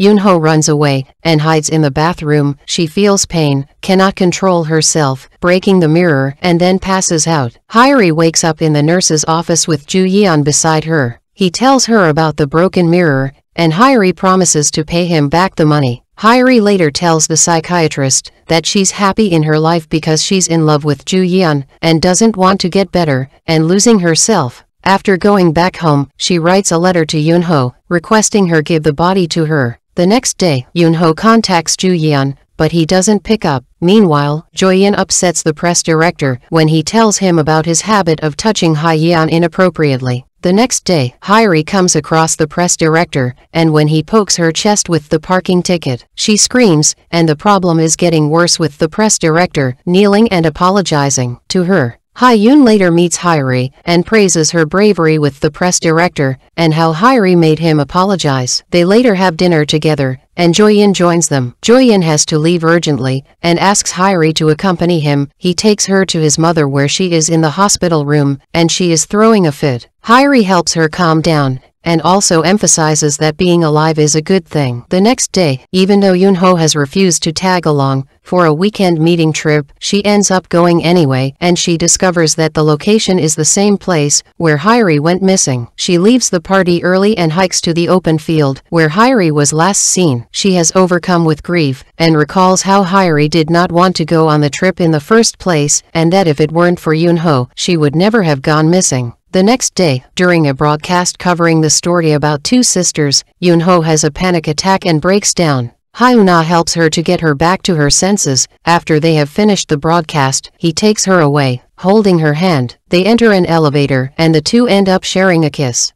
Yoonho runs away and hides in the bathroom. She feels pain, cannot control herself, breaking the mirror, and then passes out. Hyeri wakes up in the nurse's office with Ju Yeon beside her. He tells her about the broken mirror, and Hyeri promises to pay him back the money. Hyeri later tells the psychiatrist that she's happy in her life because she's in love with Ju Yeon and doesn't want to get better and losing herself. After going back home, she writes a letter to Yoonho, requesting her give the body to her. The next day, Yoonho contacts Ju Yeon, but he doesn't pick up. Meanwhile, Joyeon upsets the press director when he tells him about his habit of touching Hyeon inappropriately. The next day, Hyeri comes across the press director, and when he pokes her chest with the parking ticket, she screams, and the problem is getting worse with the press director kneeling and apologizing to her. Hyeon later meets Hyeri and praises her bravery with the press director and how Hyeri made him apologize. They later have dinner together, and Joyeon joins them. Joyeon has to leave urgently and asks Hyeri to accompany him. He takes her to his mother where she is in the hospital room and she is throwing a fit. Hyeri helps her calm down and also emphasizes that being alive is a good thing. The next day, even though Yoonho has refused to tag along for a weekend meeting trip, she ends up going anyway, and she discovers that the location is the same place where Hyeri went missing. She leaves the party early and hikes to the open field where Hyeri was last seen. She has overcome with grief and recalls how Hyeri did not want to go on the trip in the first place and that if it weren't for Yoonho, she would never have gone missing. The next day, during a broadcast covering the story about two sisters, Yoonho has a panic attack and breaks down. Hyuna helps her to get her back to her senses. After they have finished the broadcast, he takes her away, holding her hand. They enter an elevator and the two end up sharing a kiss.